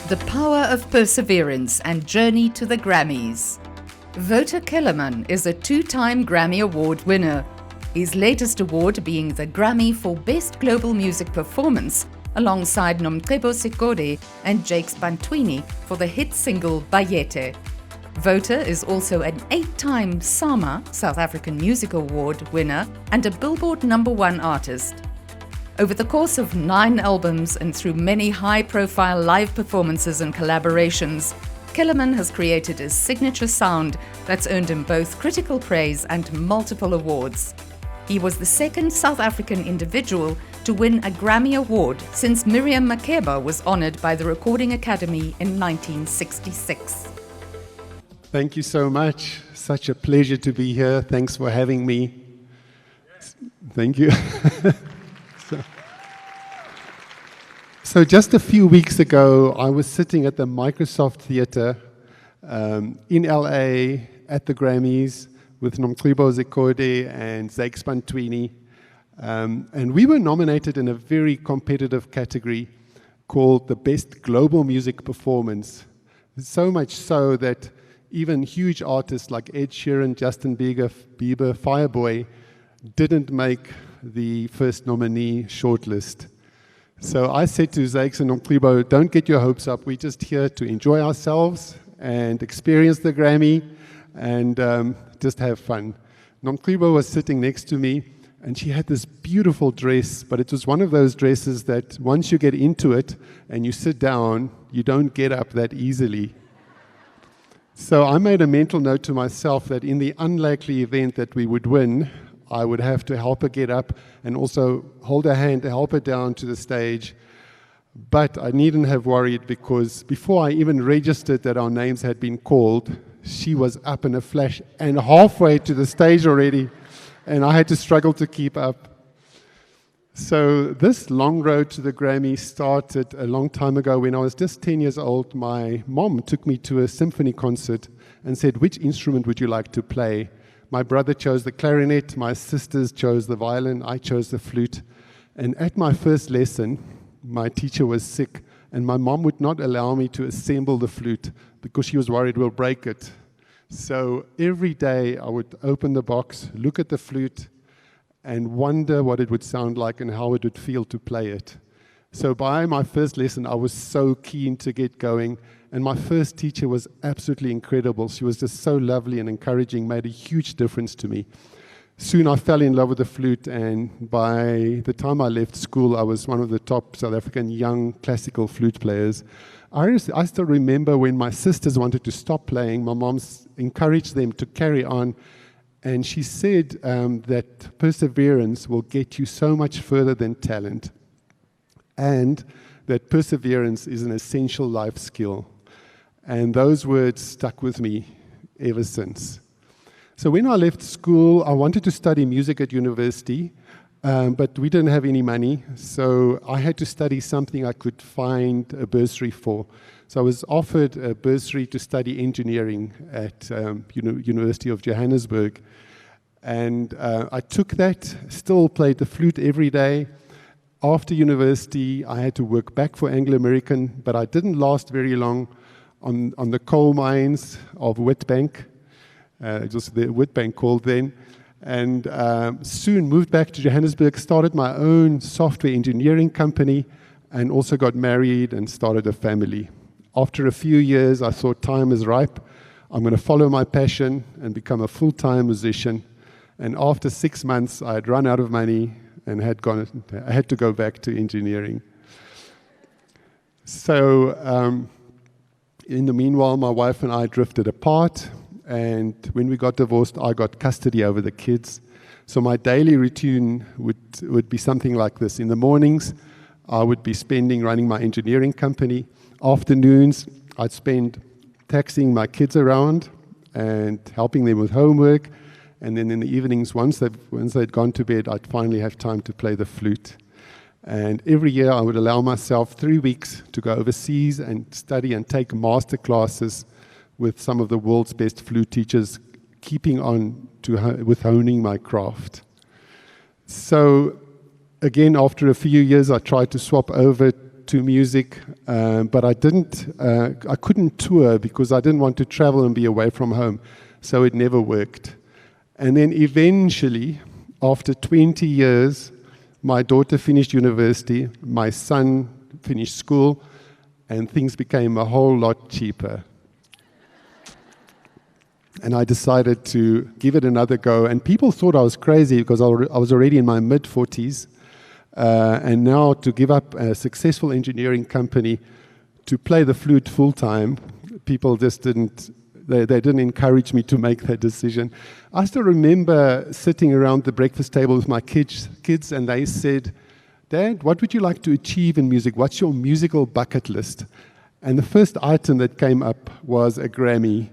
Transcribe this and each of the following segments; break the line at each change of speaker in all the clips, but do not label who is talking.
The Power of Perseverance and Journey to the Grammys. Wouter Kellerman is a two-time Grammy Award winner, his latest award being the Grammy for Best Global Music Performance, alongside Nomcebo Sikode and Jakes Bantwini for the hit single Bayete. Wouter is also an 8-time SAMA, South African Music Award winner, and a Billboard #1 artist. Over the course of 9 albums and through many high-profile live performances and collaborations, Kellerman has created a signature sound that's earned him both critical praise and multiple awards. He was the second South African individual to win a Grammy Award since Miriam Makeba was honored by the Recording Academy in 1966.
Thank you so much. Such a pleasure to be here. Thanks for having me. Thank you. So just a few weeks ago, I was sitting at the Microsoft Theatre in LA at the Grammys with Nomcebo Sikode and Jakes Bantwini. And we were nominated in a very competitive category called the Best Global Music Performance. So much so that even huge artists like Ed Sheeran, Justin Bieber, Fireboy didn't make the first nominee shortlist. So I said to Jakes and Nomcebo, don't get your hopes up. We're just here to enjoy ourselves and experience the Grammy and just have fun. Nomcebo was sitting next to me, and she had this beautiful dress, but it was one of those dresses that once you get into it and you sit down, you don't get up that easily. So I made a mental note to myself that in the unlikely event that we would win, I would have to help her get up and also hold her hand to help her down to the stage. But I needn't have worried, because before I even registered that our names had been called, she was up in a flash and halfway to the stage already, and I had to struggle to keep up. So this long road to the Grammy started a long time ago. When I was just 10 years old, my mom took me to a symphony concert and said, which instrument would you like to play? My brother chose the clarinet, my sisters chose the violin, I chose the flute. And at my first lesson, my teacher was sick, and my mom would not allow me to assemble the flute because she was worried we'll break it. So every day I would open the box, look at the flute, and wonder what it would sound like and how it would feel to play it. So by my first lesson, I was so keen to get going. And my first teacher was absolutely incredible. She was just so lovely and encouraging, made a huge difference to me. Soon I fell in love with the flute, and by the time I left school, I was one of the top South African young classical flute players. I still remember when my sisters wanted to stop playing, my mom encouraged them to carry on, and she said that perseverance will get you so much further than talent, and that perseverance is an essential life skill. And those words stuck with me ever since. So when I left school, I wanted to study music at university, but we didn't have any money, so I had to study something I could find a bursary for. So I was offered a bursary to study engineering at University of Johannesburg. And I took that, still played the flute every day. After university, I had to work back for Anglo American, but I didn't last very long on the coal mines of Witbank. It was the Witbank called then. And soon moved back to Johannesburg, started my own software engineering company, and also got married and started a family. After a few years, I thought time is ripe. I'm going to follow my passion and become a full-time musician. And after 6 months, I had run out of money and I had to go back to engineering. So in the meanwhile, my wife and I drifted apart, and when we got divorced, I got custody over the kids. So my daily routine would be something like this. In the mornings, I would be spending running my engineering company. Afternoons, I'd spend taxiing my kids around and helping them with homework. And then in the evenings, once they'd gone to bed, I'd finally have time to play the flute. And every year I would allow myself 3 weeks to go overseas and study and take master classes with some of the world's best flute teachers, keeping on with honing my craft. So again, after a few years, I tried to swap over to music, but I couldn't tour because I didn't want to travel and be away from home, so it never worked. And then eventually, after 20 years, my daughter finished university, my son finished school, and things became a whole lot cheaper. And I decided to give it another go. And people thought I was crazy because I was already in my mid-40s. And now to give up a successful engineering company to play the flute full-time, people just they didn't encourage me to make that decision. I still remember sitting around the breakfast table with my kids, and they said, "Dad, what would you like to achieve in music? What's your musical bucket list?" And the first item that came up was a Grammy,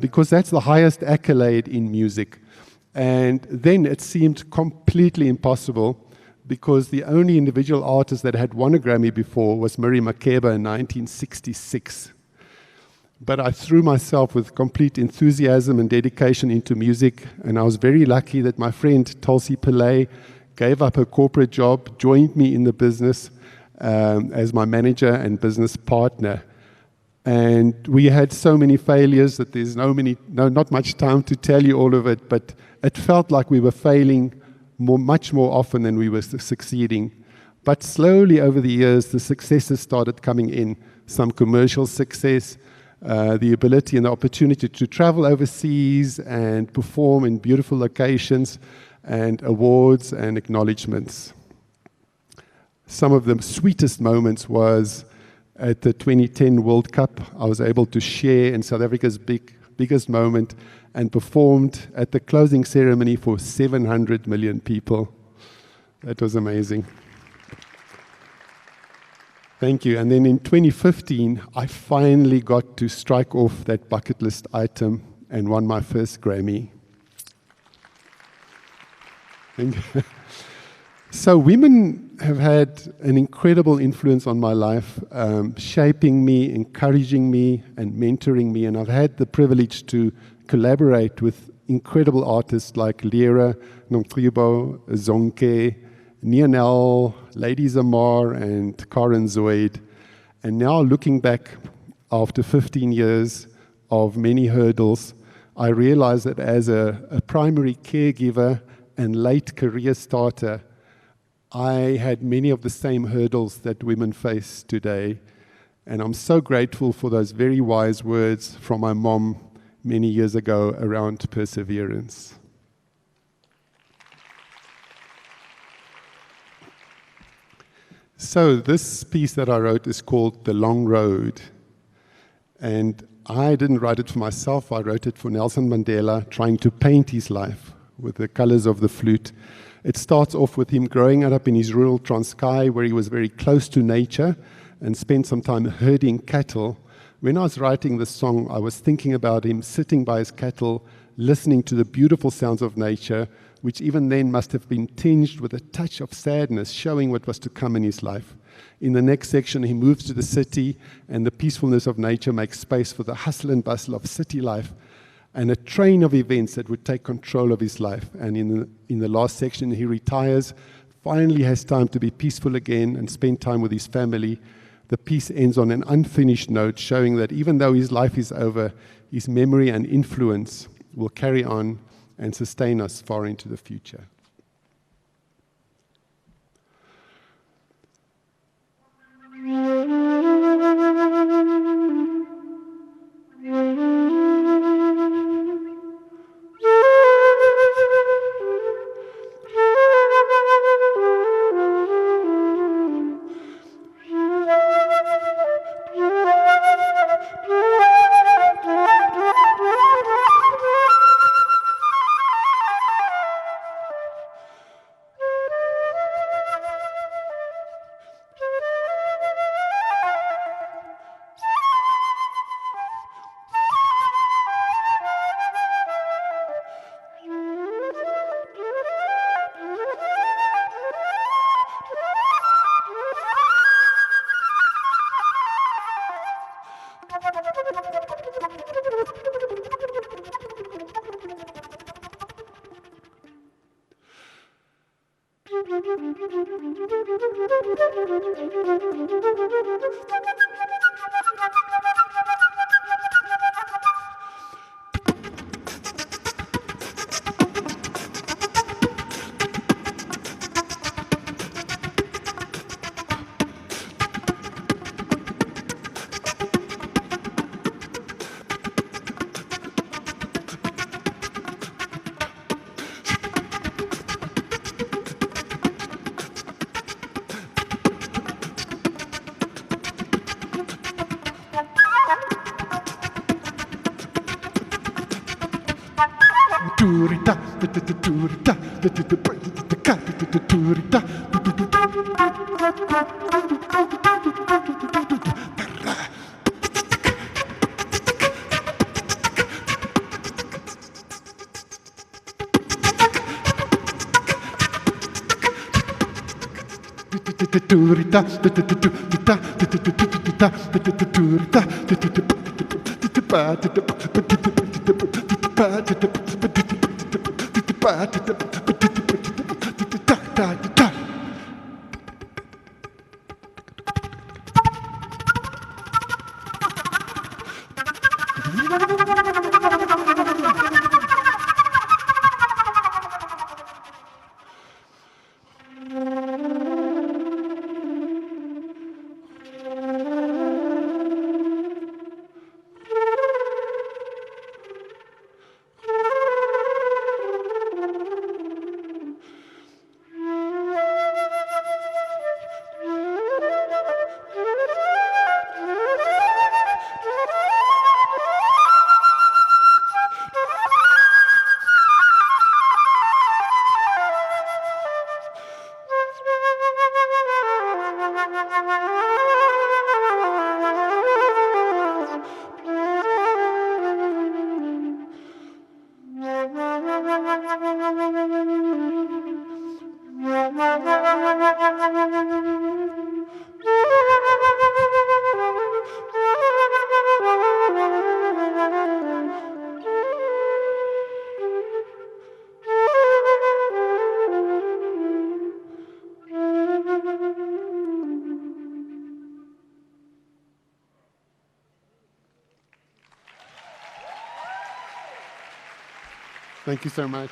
because that's the highest accolade in music. And then it seemed completely impossible, because the only individual artist that had won a Grammy before was Murray Makeba in 1966. But I threw myself with complete enthusiasm and dedication into music, and I was very lucky that my friend Tulsi Pillay gave up her corporate job, joined me in the business as my manager and business partner. And we had so many failures that there's not much time to tell you all of it, but it felt like we were failing much more often than we were succeeding. But slowly over the years, the successes started coming in. Some commercial success, the ability and the opportunity to travel overseas and perform in beautiful locations, and awards and acknowledgements. Some of the sweetest moments was at the 2010 World Cup. I was able to share in South Africa's biggest moment and performed at the closing ceremony for 700 million people. That was amazing. Thank you. And then in 2015, I finally got to strike off that bucket list item and won my first Grammy. Thank you. So women have had an incredible influence on my life, shaping me, encouraging me, and mentoring me. And I've had the privilege to collaborate with incredible artists like Lera, Nomtribo, Zonke, Nionel, Lady Zamar, and Karen Zoid. And now looking back after 15 years of many hurdles, I realize that as a primary caregiver and late career starter, I had many of the same hurdles that women face today. And I'm so grateful for those very wise words from my mom many years ago around perseverance. So this piece that I wrote is called The Long Road. And I didn't write it for myself. I wrote it for Nelson Mandela, trying to paint his life with the colors of the flute. It starts off with him growing up in his rural Transkei, where he was very close to nature and spent some time herding cattle. When I was writing this song, I was thinking about him sitting by his cattle, listening to the beautiful sounds of nature, which even then must have been tinged with a touch of sadness, showing what was to come in his life. In the next section, he moves to the city, and the peacefulness of nature makes space for the hustle and bustle of city life, and a train of events that would take control of his life. And in the last section, he retires, finally has time to be peaceful again and spend time with his family. The piece ends on an unfinished note, showing that even though his life is over, his memory and influence will carry on and sustain us far into the future. Thank you so much.